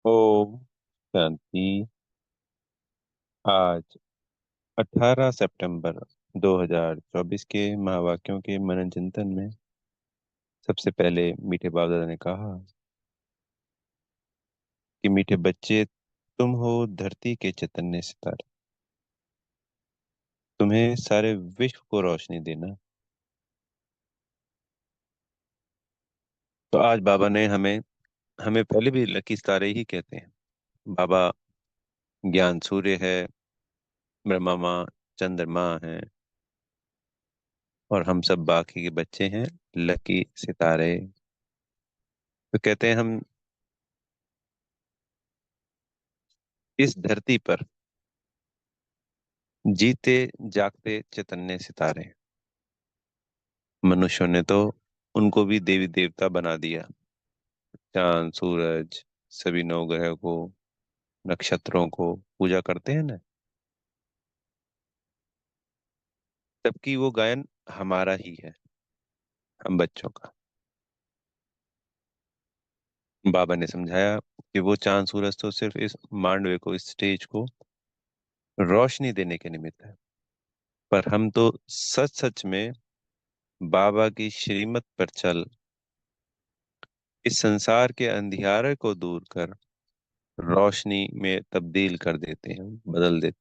ओम शांति। आज 18 सितंबर 2024 के महावाक्यों के मनन चिंतन में सबसे पहले मीठे बाप दादा ने कहा कि मीठे बच्चे, तुम हो धरती के चैतन्य सितारे। तुम्हें सारे विश्व को रोशनी देना। तो आज बाबा ने हमें हमें पहले भी लकी सितारे ही कहते हैं। बाबा ज्ञान सूर्य है, ब्रह्मा माँ चंद्रमा है, और हम सब बाकी के बच्चे हैं लकी सितारे। तो कहते हैं हम इस धरती पर जीते जागते चैतन्य सितारे हैं। मनुष्यों ने तो उनको भी देवी देवता बना दिया। चांद सूरज सभी नवग्रह को, नक्षत्रों को पूजा करते हैं ना। जबकि वो गायन हमारा ही है, हम बच्चों का। बाबा ने समझाया कि वो चांद सूरज तो सिर्फ इस मांडवे को, इस स्टेज को रोशनी देने के निमित्त है, पर हम तो सच सच में बाबा की श्रीमत पर चल इस संसार के अंधियारे को दूर कर रोशनी में तब्दील कर देते हैं, बदल देते।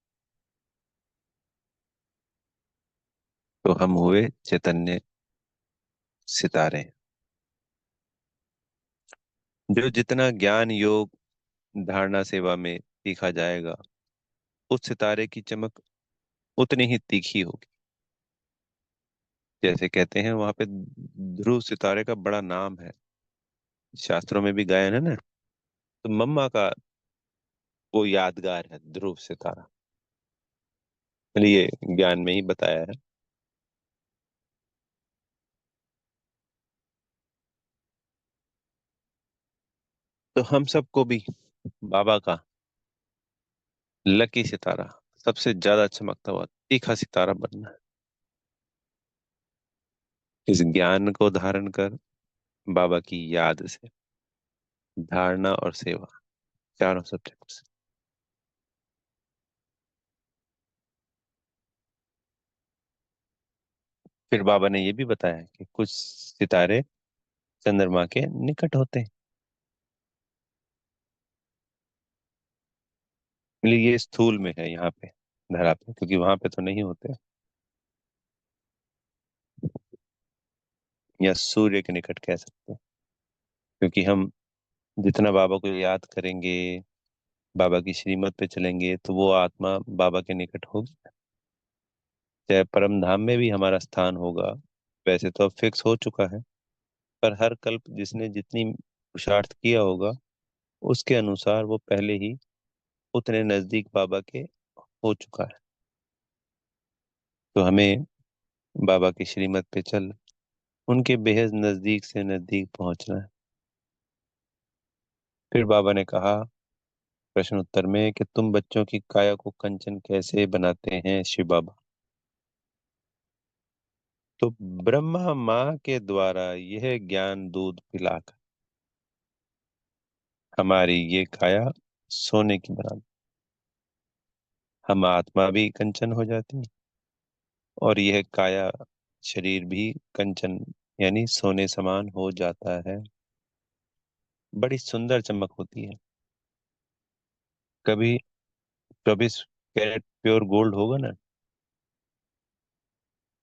तो हम हुए चैतन्य सितारे। जो जितना ज्ञान योग धारणा सेवा में सीखा जाएगा, उस सितारे की चमक उतनी ही तीखी होगी। जैसे कहते हैं वहां पे ध्रुव सितारे का बड़ा नाम है, शास्त्रों में भी गायन है ना। तो मम्मा का वो यादगार है ध्रुव सितारा। चलिए, ज्ञान में ही बताया है। तो हम सबको भी बाबा का लकी सितारा, सबसे ज्यादा चमकता हुआ तीखा सितारा बनना है। इस ज्ञान को धारण कर बाबा की याद से धारणा और सेवा, चारों सब्जेक्ट्स। फिर बाबा ने ये भी बताया कि कुछ सितारे चंद्रमा के निकट होते हैं। इसलिए ये स्थूल में है यहाँ पे, धरा पे, क्योंकि वहां पे तो नहीं होते। या सूर्य के निकट कह सकते हैं, क्योंकि हम जितना बाबा को याद करेंगे, बाबा की श्रीमत पे चलेंगे, तो वो आत्मा बाबा के निकट होगी। चाहे परम धाम में भी हमारा स्थान होगा, वैसे तो अब फिक्स हो चुका है, पर हर कल्प जिसने जितनी पुरुषार्थ किया होगा, उसके अनुसार वो पहले ही उतने नजदीक बाबा के हो चुका है। तो हमें बाबा की श्रीमत पे चल उनके बेहद नजदीक से नजदीक पहुंचना है। फिर बाबा ने कहा प्रश्न उत्तर में कि तुम बच्चों की काया को कंचन कैसे बनाते हैं शिव बाबा। तो ब्रह्मा माँ के द्वारा यह ज्ञान दूध पिलाकर हमारी ये काया सोने की बना, हम आत्मा भी कंचन हो जाती है, और यह काया शरीर भी कंचन यानी सोने समान हो जाता है। बड़ी सुंदर चमक होती है। कभी 24 कैरेट प्योर गोल्ड होगा ना,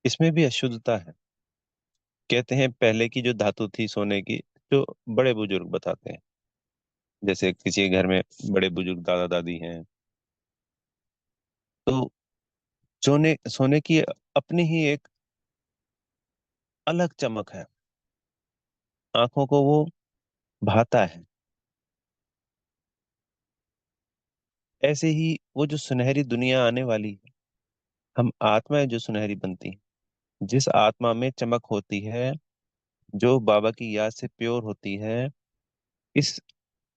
इसमें भी अशुद्धता है। कहते हैं पहले की जो धातु थी सोने की, जो बड़े बुजुर्ग बताते हैं, जैसे किसी के घर में बड़े बुजुर्ग दादा दादी हैं, तो सोने सोने की अपनी ही एक अलग चमक है। आंखों को वो भाता है। ऐसे ही वो जो सुनहरी दुनिया आने वाली है, हम आत्माएं जो सुनहरी बनती हैं, जिस आत्मा में चमक होती है, जो बाबा की याद से प्योर होती है, इस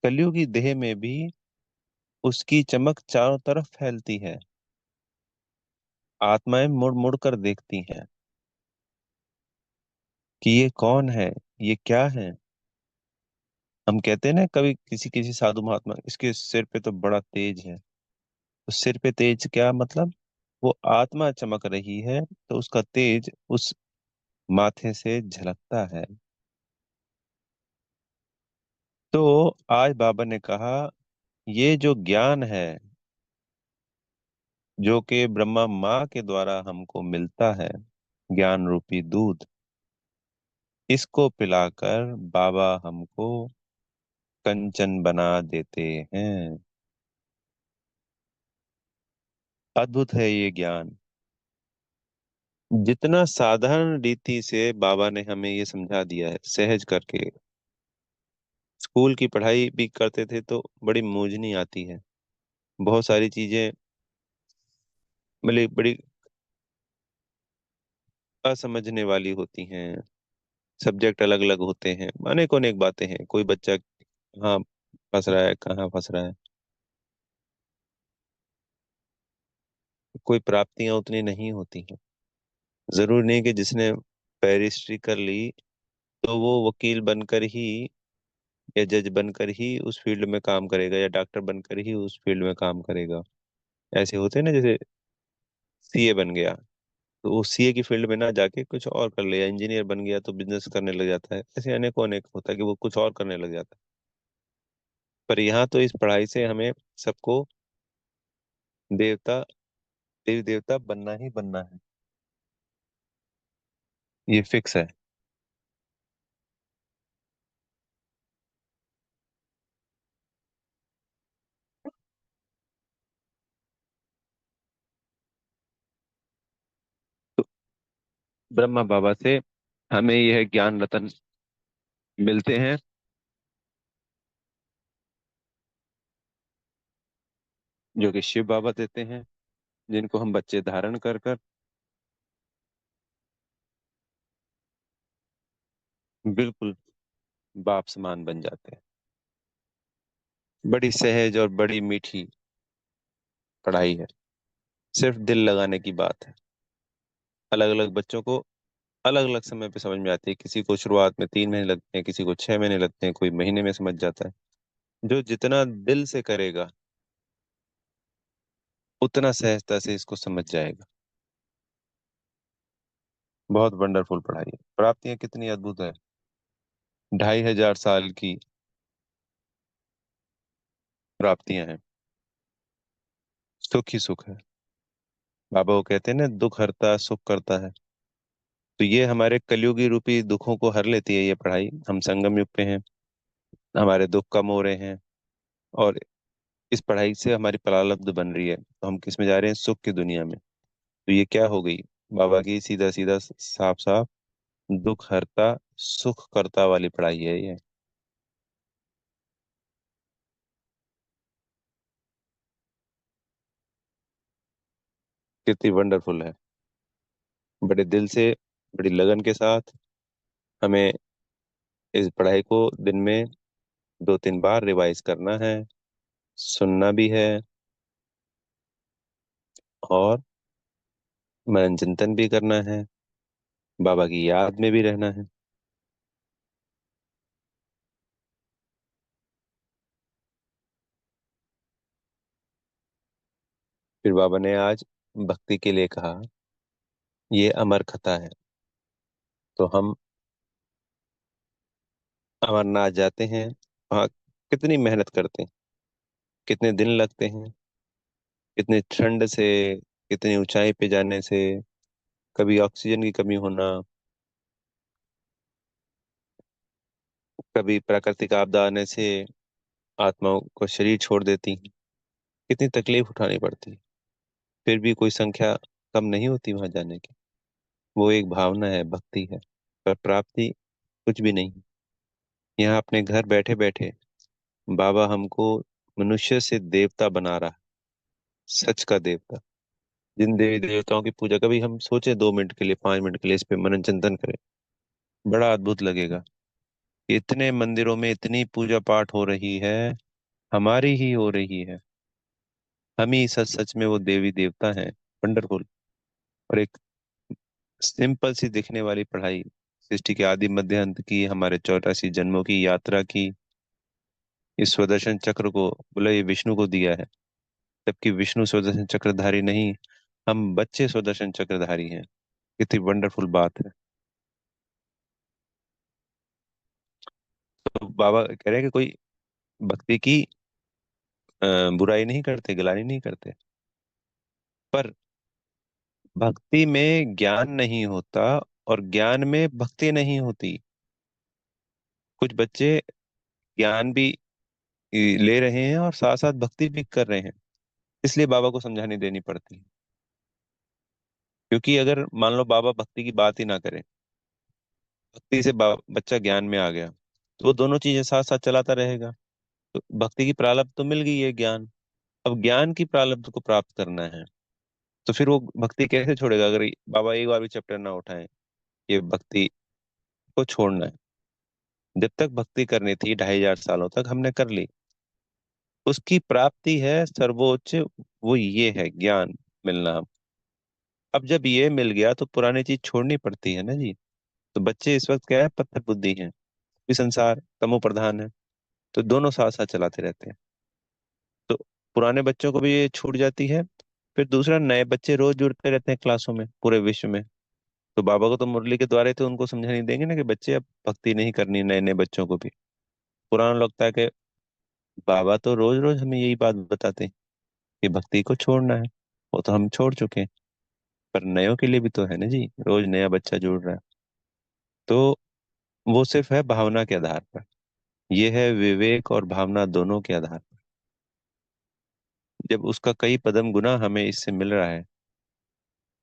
कलयुगी देह में भी उसकी चमक चारों तरफ फैलती है। आत्माएं मुड़ मुड़ कर देखती हैं कि ये कौन है, ये क्या है। हम कहते हैं ना कभी किसी किसी साधु महात्मा, इसके सिर पे तो बड़ा तेज है। तो सिर पे तेज क्या मतलब? वो आत्मा चमक रही है तो उसका तेज उस माथे से झलकता है। तो आज बाबा ने कहा, ये जो ज्ञान है, जो कि ब्रह्मा माँ के द्वारा हमको मिलता है, ज्ञान रूपी दूध, इसको पिलाकर बाबा हमको कंचन बना देते हैं। अद्भुत है ये ज्ञान। जितना साधारण रीति से बाबा ने हमें ये समझा दिया है, सहज करके। स्कूल की पढ़ाई भी करते थे तो बड़ी मूंझनी आती है, बहुत सारी चीजें मतलब बड़ी असमझने वाली होती हैं। सब्जेक्ट अलग अलग होते हैं, अनेक अनेक बातें हैं। कोई बच्चा कहाँ फंस रहा है, कहाँ फंस रहा है। कोई प्राप्तियां उतनी नहीं होती हैं। जरूरी नहीं कि जिसने बैरिस्ट्री कर ली तो वो वकील बनकर ही या जज बनकर ही उस फील्ड में काम करेगा, या डॉक्टर बनकर ही उस फील्ड में काम करेगा। ऐसे होते हैं ना, जैसे सीए बन गया तो वो सीए की फील्ड में ना जाके कुछ और कर ले, या इंजीनियर बन गया तो बिजनेस करने लग जाता है। ऐसे अनेकों अनेक होता है कि वो कुछ और करने लग जाता है। पर यहाँ तो इस पढ़ाई से हमें सबको देवता, देवी देवता बनना ही बनना है। ये फिक्स है। तो ब्रह्मा बाबा से हमें यह ज्ञान रतन मिलते हैं, जो कि शिव बाबा देते हैं, जिनको हम बच्चे धारण कर कर बिल्कुल बाप समान बन जाते हैं। बड़ी सहज और बड़ी मीठी पढ़ाई है। सिर्फ दिल लगाने की बात है। अलग अलग बच्चों को अलग अलग समय पे समझ में आती है। किसी को शुरुआत में 3 महीने लगते हैं, किसी को 6 महीने लगते हैं, कोई महीने में समझ जाता है। जो जितना दिल से करेगा उतना सहजता से इसको समझ जाएगा। बहुत वंडरफुल पढ़ाई है। प्राप्तियां कितनी अद्भुत है। 2500 साल की प्राप्तियां हैं। सुख ही सुख है। बाबा वो कहते हैं ना, दुख हरता सुख करता है। तो ये हमारे कलयुगी रूपी दुखों को हर लेती है ये पढ़ाई। हम संगम युग पे हैं, हमारे दुख कम हो रहे हैं, और इस पढ़ाई से हमारी प्रारब्ध बन रही है, तो हम किस में जा रहे हैं? सुख की दुनिया में। तो ये क्या हो गई? बाबा की सीधा सीधा साफ साफ दुख हरता सुख करता वाली पढ़ाई है ये। कितनी वंडरफुल है। बड़े दिल से, बड़ी लगन के साथ हमें इस पढ़ाई को दिन में 2-3 बार रिवाइज करना है, सुनना भी है, और मनन चिंतन भी करना है, बाबा की याद में भी रहना है। फिर बाबा ने आज भक्ति के लिए कहा, ये अमर कथा है। तो हम अमरनाथ जाते हैं, वहाँ कितनी मेहनत करते हैं, कितने दिन लगते हैं, कितनी ठंड से, कितनी ऊंचाई पे जाने से, कभी ऑक्सीजन की कमी होना, कभी प्राकृतिक आपदा आने से आत्माओं को शरीर छोड़ देती हैं। कितनी तकलीफ उठानी पड़ती है। फिर भी कोई संख्या कम नहीं होती वहां जाने की। वो एक भावना है, भक्ति है। पर प्राप्ति कुछ भी नहीं। यहाँ अपने घर बैठे बैठे बाबा हमको मनुष्य से देवता बना रहा है, सच का देवता। जिन देवी देवताओं की पूजा कभी हम सोचे 2 मिनट के लिए, 5 मिनट के लिए इस पे मनन चिंतन करें, बड़ा अद्भुत लगेगा। इतने मंदिरों में इतनी पूजा पाठ हो रही है, हमारी ही हो रही है। हम ही सच सच में वो देवी देवता हैं। वंडरफुल। और एक सिंपल सी दिखने वाली पढ़ाई, सृष्टि के आदि मध्य अंत की, हमारे 84 जन्मों की यात्रा की, इस सुदर्शन चक्र को बोला ये विष्णु को दिया है, जबकि विष्णु सुदर्शन चक्रधारी नहीं, हम बच्चे सुदर्शन चक्रधारी हैं। कितनी वंडरफुल बात है। तो बाबा कह रहे हैं कि कोई भक्ति की बुराई नहीं करते, गिलानी नहीं करते, पर भक्ति में ज्ञान नहीं होता और ज्ञान में भक्ति नहीं होती। कुछ बच्चे ज्ञान भी ले रहे हैं और साथ साथ भक्ति भी कर रहे हैं, इसलिए बाबा को समझानी देनी पड़ती है। क्योंकि अगर मान लो बाबा भक्ति की बात ही ना करें, भक्ति से बच्चा ज्ञान में आ गया, तो वो दोनों चीजें साथ साथ चलाता रहेगा। तो भक्ति की प्रारब्ध तो मिल गई है ज्ञान, अब ज्ञान की प्रारब्ध को प्राप्त करना है, तो फिर वो भक्ति कैसे छोड़ेगा अगर बाबा एक बार भी चैप्टर ना उठाएं। ये भक्ति को छोड़ना है। जब तक भक्ति करनी थी 2500 सालों तक हमने कर ली, उसकी प्राप्ति है सर्वोच्च, वो ये है ज्ञान मिलना। अब जब ये मिल गया तो पुरानी चीज छोड़नी पड़ती है ना जी। तो बच्चे इस वक्त क्या है, पत्थर बुद्धि हैं, भी संसार तमो प्रधान है, तो दोनों साथ साथ चलाते रहते हैं। तो पुराने बच्चों को भी ये छूट जाती है, फिर दूसरा नए बच्चे रोज जुड़ते रहते हैं क्लासों में पूरे विश्व में। तो बाबा को तो मुरली के द्वारा तो उनको समझानी देंगे ना कि बच्चे अब भक्ति नहीं करनी, नए नए बच्चों को भी। पुराना लगता है कि बाबा तो रोज रोज हमें यही बात बताते हैं कि भक्ति को छोड़ना है, वो तो हम छोड़ चुके हैं, पर नयों के लिए भी तो है ना जी, रोज नया बच्चा जुड़ रहा है। तो वो सिर्फ है भावना के आधार पर, ये है विवेक और भावना दोनों के आधार पर। जब उसका कई पदम गुना हमें इससे मिल रहा है,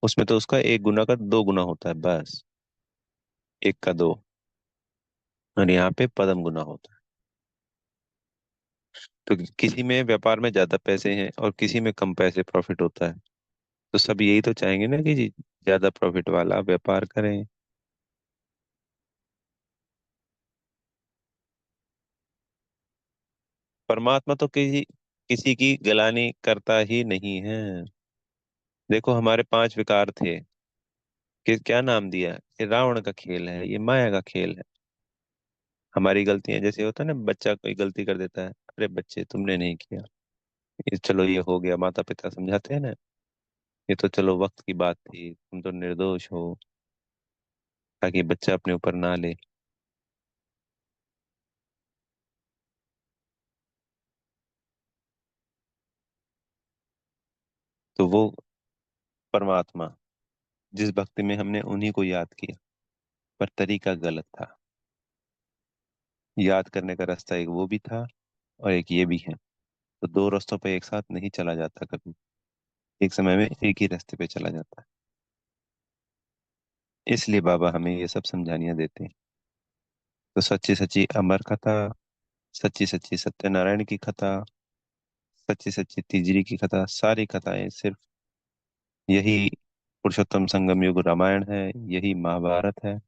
उसमें तो उसका एक गुना का दो गुना होता है बस, एक का दो, और यहाँ पे पदम गुना होता है। तो किसी में व्यापार में ज्यादा पैसे हैं और किसी में कम पैसे प्रॉफिट होता है, तो सब यही तो चाहेंगे ना कि जी ज्यादा प्रॉफिट वाला व्यापार करें। परमात्मा तो किसी किसी की गलानी करता ही नहीं है। देखो हमारे 5 विकार थे, कि क्या नाम दिया, ये रावण का खेल है, ये माया का खेल है। हमारी गलतियां, जैसे होता है ना बच्चा कोई गलती कर देता है, अरे बच्चे तुमने नहीं किया, ये चलो ये हो गया, माता पिता समझाते हैं ना, ये तो चलो वक्त की बात थी, तुम तो निर्दोष हो, ताकि बच्चा अपने ऊपर ना ले। तो वो परमात्मा, जिस भक्ति में हमने उन्हीं को याद किया, पर तरीका गलत था। याद करने का रास्ता एक वो भी था और एक ये भी है, तो दो रास्तों पे एक साथ नहीं चला जाता कभी, एक समय में एक ही रास्ते पे चला जाता है। इसलिए बाबा हमें ये सब समझानियां देते हैं। तो सच्ची सच्ची अमर कथा, सच्ची सच्ची सत्यनारायण की कथा, सच्ची सच्ची तीजरी की कथा, सारी कथाएं सिर्फ यही पुरुषोत्तम संगम युग रामायण है, यही महाभारत है,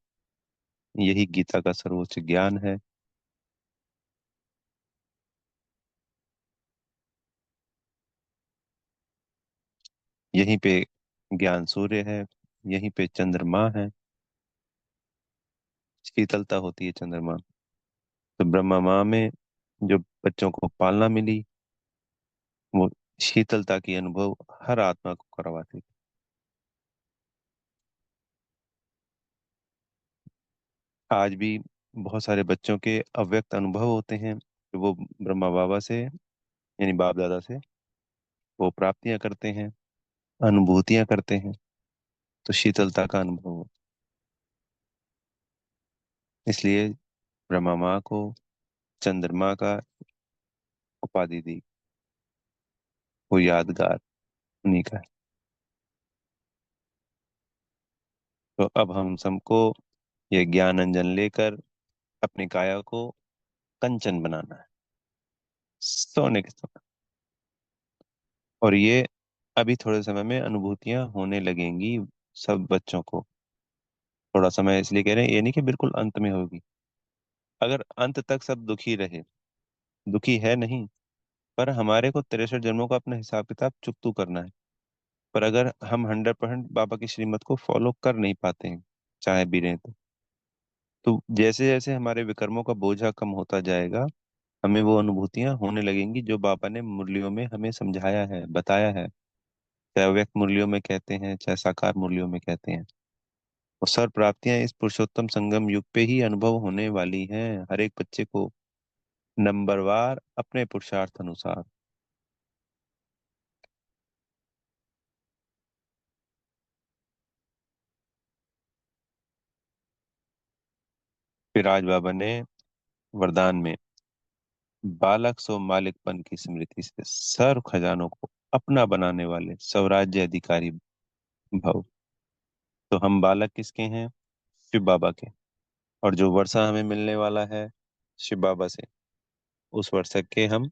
यही गीता का सर्वोच्च ज्ञान है। यहीं पे ज्ञान सूर्य है, यहीं पे चंद्रमा है, शीतलता होती है चंद्रमा। तो ब्रह्मा माँ में जो बच्चों को पालना मिली, वो शीतलता की अनुभव हर आत्मा को करवाती थी। आज भी बहुत सारे बच्चों के अव्यक्त अनुभव होते हैं, जो वो ब्रह्मा बाबा से यानी बाप दादा से वो प्राप्तियां करते हैं, अनुभूतियां करते हैं। तो शीतलता का अनुभव हो, इसलिए ब्रह्मा माँ को चंद्रमा का उपाधि दी, वो यादगार उन्हीं का है। तो अब हम सबको ये ज्ञान अंजन लेकर अपनी काया को कंचन बनाना है, सोने के समान। और ये अभी थोड़े समय में अनुभूतियां होने लगेंगी सब बच्चों को। थोड़ा समय इसलिए कह रहे हैं, ये नहीं कि बिल्कुल अंत में होगी। अगर अंत तक सब दुखी रहे, दुखी है नहीं, पर हमारे को 63 जन्मों का अपना हिसाब किताब चुकतू करना है। पर अगर हम 100% बाबा की श्रीमत को फॉलो कर नहीं पाते हैं, चाहे भी रहे तो जैसे जैसे हमारे विकर्मों का बोझा कम होता जाएगा, हमें वो अनुभूतियां होने लगेंगी जो बाबा ने मुरलियों में हमें समझाया है, बताया है। चाहे व्यक्त मुरलियों में कहते हैं, चाहे साकार मुरलियों में कहते हैं। और सर्व प्राप्तियां इस पुरुषोत्तम संगम युग पे ही अनुभव होने वाली हैं, हर एक बच्चे को नंबरवार अपने पुरुषार्थ अनुसार। फिर आज बाबा ने वरदान में बालक सो मालिकपन की स्मृति से सर्व खजानों को अपना बनाने वाले स्वराज्य अधिकारी भव। तो हम बालक किसके हैं? शिव बाबा के। और जो वर्षा हमें मिलने वाला है शिव बाबा से, उस वर्षा के हम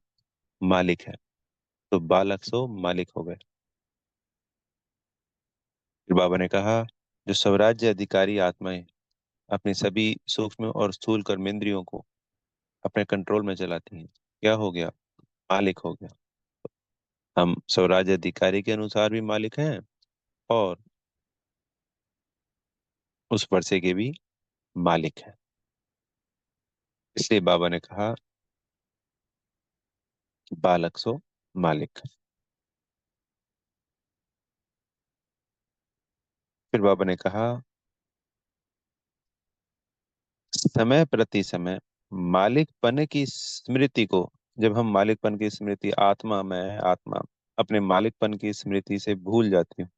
मालिक हैं। तो बालक सो मालिक हो गए। फिर बाबा ने कहा, जो स्वराज्य अधिकारी आत्माएं अपनी सभी सूक्ष्म और स्थूल कर्मेंद्रियों को अपने कंट्रोल में चलाती हैं, क्या हो गया? मालिक हो गया। हम स्वराज्य अधिकारी के अनुसार भी मालिक हैं, और उस वर्षे के भी मालिक हैं। इसलिए बाबा ने कहा, बालक सो मालिक। फिर बाबा ने कहा, समय प्रति समय मालिकपन की स्मृति को, जब हम मालिकपन की स्मृति, आत्मा, मैं आत्मा अपने मालिकपन की स्मृति से भूल जाती हूँ,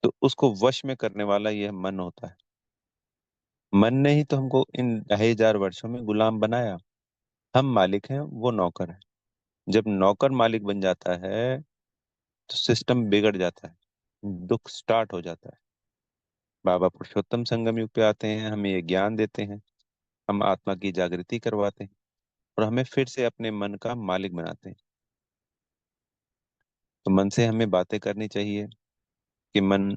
तो उसको वश में करने वाला यह मन होता है। मन ने ही तो हमको इन 2,500 वर्षों में गुलाम बनाया। हम मालिक हैं, वो नौकर है। जब नौकर मालिक बन जाता है तो सिस्टम बिगड़ जाता है, दुख स्टार्ट हो जाता है। बाबा पुरुषोत्तम संगम युग पे आते हैं, हमें ये ज्ञान देते हैं, हम आत्मा की जागृति करवाते हैं, और हमें फिर से अपने मन का मालिक बनाते हैं। तो मन से हमें बातें करनी चाहिए कि मन,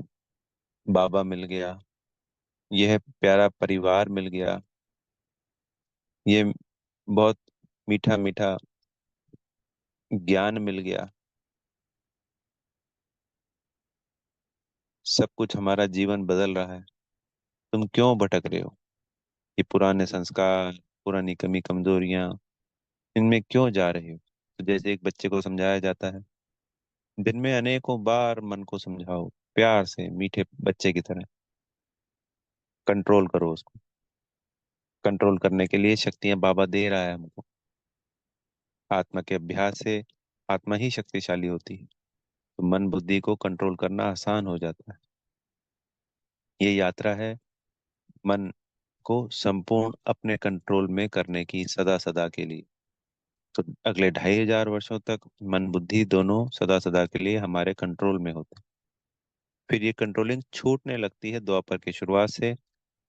बाबा मिल गया, यह प्यारा परिवार मिल गया, ये बहुत मीठा मीठा ज्ञान मिल गया, सब कुछ, हमारा जीवन बदल रहा है। तुम क्यों भटक रहे हो? ये पुराने संस्कार, पुरानी कमी कमजोरियां, इनमें क्यों जा रहे हो? तो जैसे एक बच्चे को समझाया जाता है, दिन में अनेकों बार मन को समझाओ, प्यार से, मीठे बच्चे की तरह। कंट्रोल करो उसको। कंट्रोल करने के लिए शक्तियां बाबा दे रहा है हमको। आत्मा के अभ्यास से आत्मा ही शक्तिशाली होती है। तो मन बुद्धि को कंट्रोल करना आसान हो जाता है। ये यात्रा है मन को संपूर्ण अपने कंट्रोल में करने की, सदा सदा के लिए। तो अगले 2,500 वर्षों तक मन बुद्धि दोनों सदा सदा के लिए हमारे कंट्रोल में होते हैं। फिर ये कंट्रोलिंग छूटने लगती है द्वापर की शुरुआत से,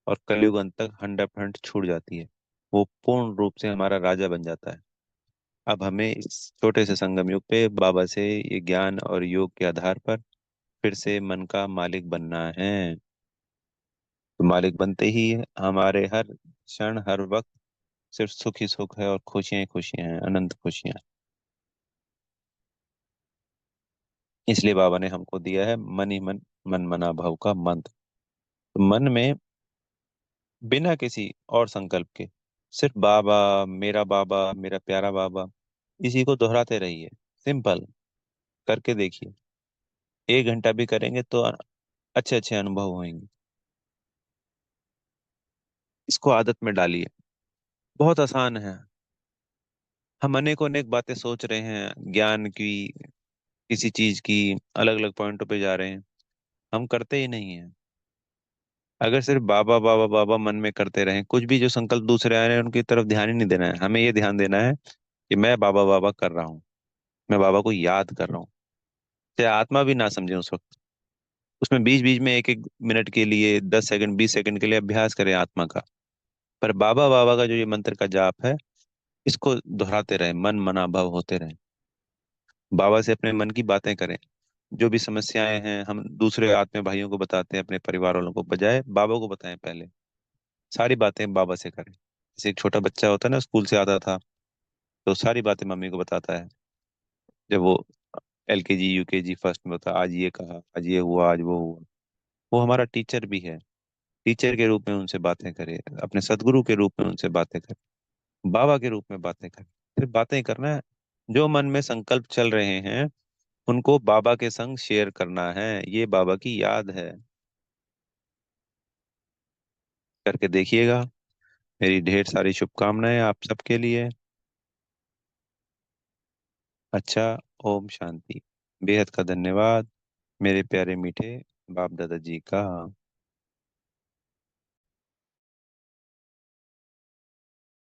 और कलयुग अंत तक 100% छूट जाती है। वो पूर्ण रूप से हमारा राजा बन जाता है। अब हमें इस छोटे से संगम युग पे बाबा से ये ज्ञान और योग के आधार पर फिर से मन का मालिक बनना है। तो मालिक बनते ही हमारे हर क्षण, हर वक्त सिर्फ सुख ही सुख है, और खुशियां ही खुशियां हैं, अनंत खुशियां। इसलिए बाबा ने हमको दिया है मन ही मन, मन मना भव का मंत्र। तो मन में बिना किसी और संकल्प के सिर्फ बाबा, मेरा बाबा, मेरा प्यारा बाबा, इसी को दोहराते रहिए। सिंपल, करके देखिए। 1 घंटा भी करेंगे तो अच्छे अच्छे अनुभव होंगे। इसको आदत में डालिए। बहुत आसान है। हम अनेकों अनेक बातें सोच रहे हैं ज्ञान की, किसी चीज की, अलग अलग पॉइंटों पे जा रहे हैं, हम करते ही नहीं हैं। अगर सिर्फ बाबा बाबा बाबा मन में करते रहें, कुछ भी जो संकल्प दूसरे आ रहे हैं उनकी तरफ ध्यान ही नहीं देना है, हमें ये ध्यान देना है कि मैं बाबा बाबा कर रहा हूँ, मैं बाबा को याद कर रहा हूँ। चाहे आत्मा भी ना समझे उस वक्त, उसमें बीच बीच में एक एक मिनट के लिए, 10 सेकंड, 20 सेकंड के लिए अभ्यास करें आत्मा का। पर बाबा बाबा का जो ये मंत्र का जाप है, इसको दोहराते रहे, मन मना भव होते रहे। बाबा से अपने मन की बातें करें। जो भी समस्याएं हैं हम दूसरे आत्मा भाइयों को बताते हैं, अपने परिवार वालों को बजाय बाबा को बताएं पहले। सारी बातें बाबा से करें। जैसे एक छोटा बच्चा होता है ना, स्कूल से आता था तो सारी बातें मम्मी को बताता है। जब वो LKG UKG फर्स्ट में होता, आज ये कहा, आज ये हुआ, आज वो हुआ। वो हमारा टीचर भी है। टीचर के रूप में उनसे बातें करें, अपने सदगुरु के रूप में उनसे बातें करें, बाबा के रूप में बातें करें। सिर्फ बातें करना है। जो मन में संकल्प चल रहे हैं उनको बाबा के संग शेयर करना है, ये बाबा की याद है। करके देखिएगा। मेरी ढेर सारी शुभकामनाएं आप सबके लिए। अच्छा। ओम शांति। बेहद का धन्यवाद मेरे प्यारे मीठे बाप दादा जी का।